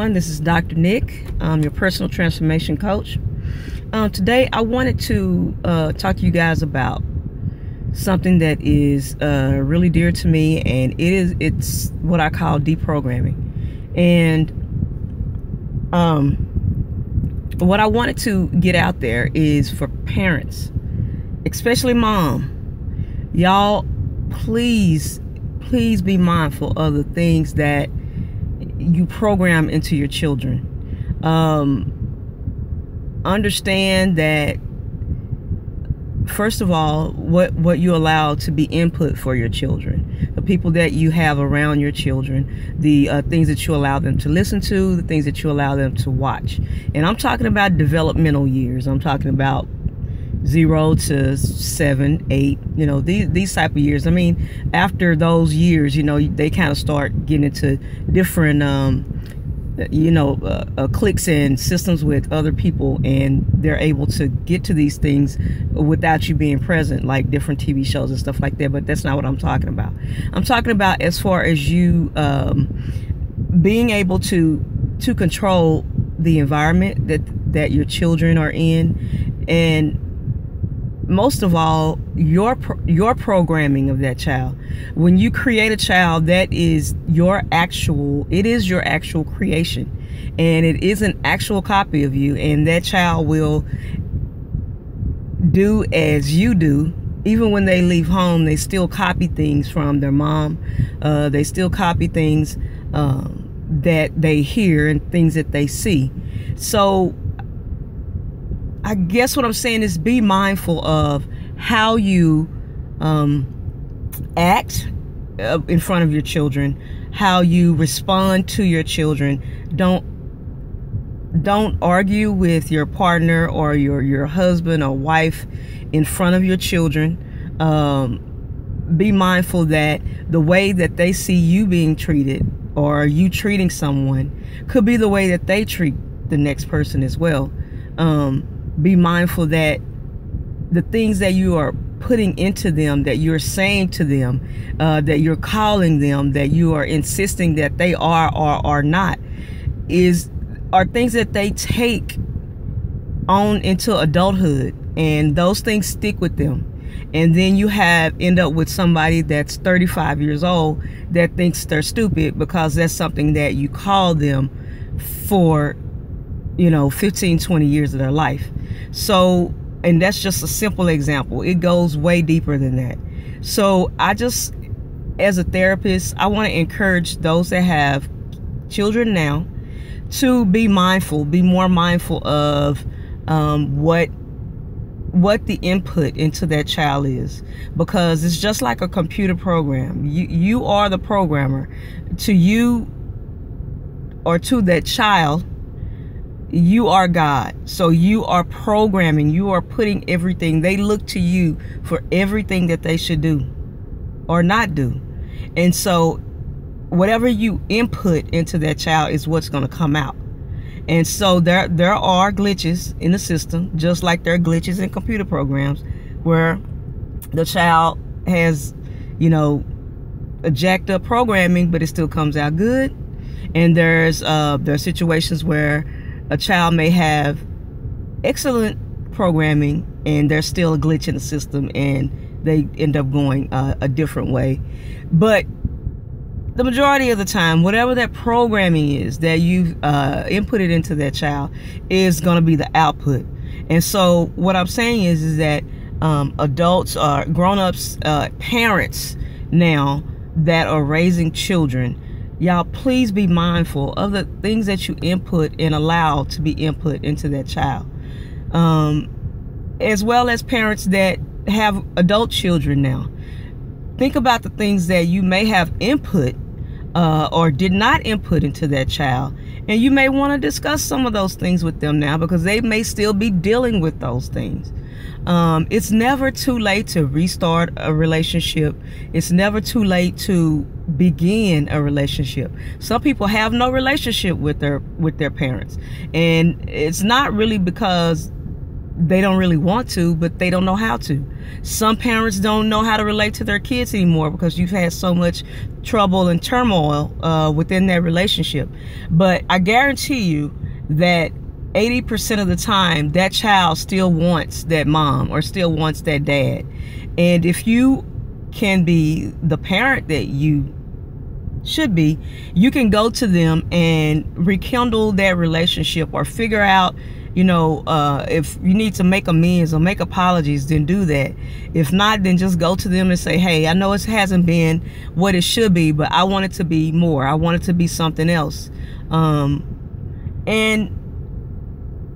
This is Dr. Nick. I'm your personal transformation coach. Today I wanted to talk to you guys about something that is really dear to me, and it's what I call deprogramming. And what I wanted to get out there is for parents, especially mom, y'all, please be mindful of the things that you program into your children. Understand that, first of all, what you allow to be input for your children, the people that you have around your children, the things that you allow them to listen to, the things that you allow them to watch. And I'm talking about developmental years. I'm talking about 0 to 7, 8, these type of years. I mean, after those years, they kind of start getting into different, cliques and systems with other people, and they're able to get to these things without you being present, like different TV shows and stuff like that. But that's not what I'm talking about. I'm talking about as far as you being able to control the environment that your children are in, and most of all, your programming of that child. When you create a child, that is your actual creation, and it is an actual copy of you, and that child will do as you do. Even when they leave home, they still copy things from their mom. They still copy things that they hear and things that they see. So I guess what I'm saying is be mindful of how you act in front of your children, how you respond to your children. Don't argue with your partner or your husband or wife in front of your children. Be mindful that the way that they see you being treated, or you treating someone, could be the way that they treat the next person as well. Be mindful that the things that you are putting into them, that you're saying to them, that you're calling them, that you are insisting that they are or are not, are things that they take on into adulthood, and those things stick with them. And then you end up with somebody that's 35 years old that thinks they're stupid because that's something that you call them for 15, 20 years of their life. So, and that's just a simple example. It goes way deeper than that. So as a therapist, I want to encourage those that have children now to be more mindful of what the input into that child is, because it's just like a computer program. You are the programmer. To you, or to that child, you are God. So you are programming, you are putting everything. They look to you for everything that they should do or not do. And so whatever you input into that child is what's going to come out. And so there are glitches in the system, just like there are glitches in computer programs, where the child has, a jacked up programming, but it still comes out good. And there are situations where a child may have excellent programming and there's still a glitch in the system, and they end up going a different way. But the majority of the time, whatever that programming is that you've inputted into that child is going to be the output. And so what I'm saying is that adults, grown-ups, parents now that are raising children, y'all, please be mindful of the things that you input and allow to be input into that child. As well as parents that have adult children now. Think about the things that you may have input or did not input into that child. And you may want to discuss some of those things with them now, because they may still be dealing with those things. It's never too late to restart a relationship. It's never too late to begin a relationship. Some people have no relationship with their parents, and it's not really because they don't really want to, but they don't know how to. Some parents don't know how to relate to their kids anymore because you've had so much trouble and turmoil within that relationship. But I guarantee you that 80% of the time, that child still wants that mom or still wants that dad. And if you can be the parent that you should be, you can go to them and rekindle that relationship, or figure out, you know, if you need to make amends or make apologies, then do that. If not, then just go to them and say, hey, I know it hasn't been what it should be, but I want it to be more. I want it to be something else. And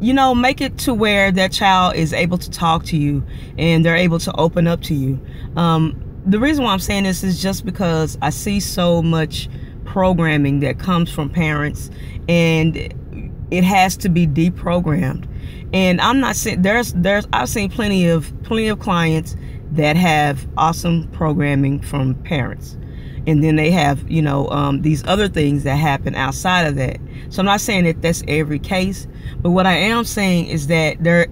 you know, make it to where that child is able to talk to you and they're able to open up to you. The reason why I'm saying this is just because I see so much programming that comes from parents, and it has to be deprogrammed. And I'm not saying I've seen plenty of clients that have awesome programming from parents, and then they have, you know, these other things that happen outside of that. So I'm not saying that that's every case, but what I am saying is that there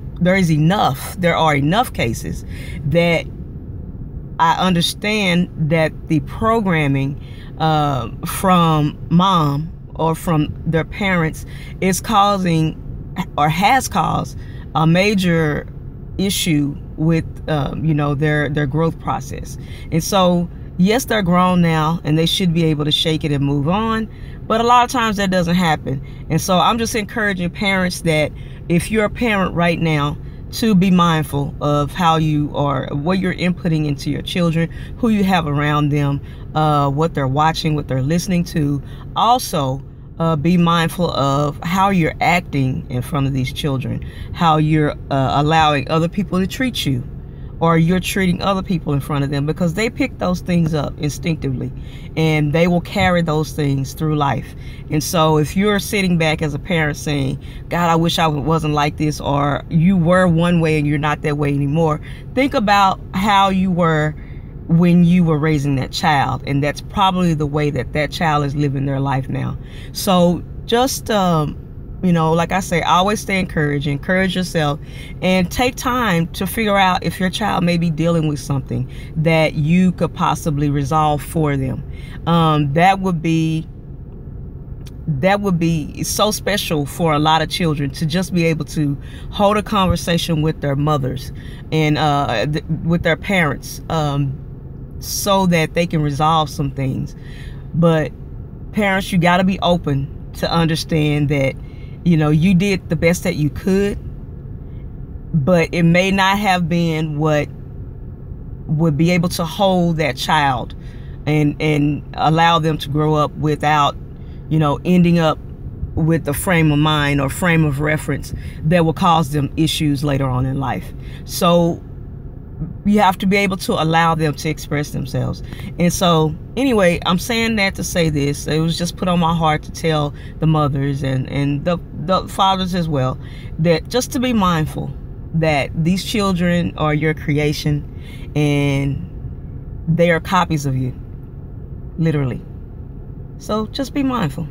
are enough cases that I understand that the programming from mom or from their parents is causing, or has caused, a major issue with you know, their growth process. And so yes, they're grown now and they should be able to shake it and move on, but a lot of times that doesn't happen. And so I'm just encouraging parents that if you're a parent right now, to be mindful of how you are, what you're inputting into your children, who you have around them, what they're watching, what they're listening to. Also, be mindful of how you're acting in front of these children, how you're allowing other people to treat you, or you're treating other people in front of them, because they pick those things up instinctively and they will carry those things through life. And so if you're sitting back as a parent saying, God, I wish I wasn't like this, or you were one way and you're not that way anymore, think about how you were when you were raising that child, and that's probably the way that that child is living their life now. So just you know, like I say, always stay encouraged, encourage yourself, and take time to figure out if your child may be dealing with something that you could possibly resolve for them. That would be so special for a lot of children, to just be able to hold a conversation with their mothers and with their parents, so that they can resolve some things. But parents, you got to be open to understand that, you know, you did the best that you could, but it may not have been what would be able to hold that child and allow them to grow up without, you know, ending up with a frame of mind or frame of reference that will cause them issues later on in life. So you have to be able to allow them to express themselves. And so anyway, I'm saying that to say this. It was just put on my heart to tell the mothers and the fathers as well, that just to be mindful that these children are your creation and they are copies of you, literally. So just be mindful.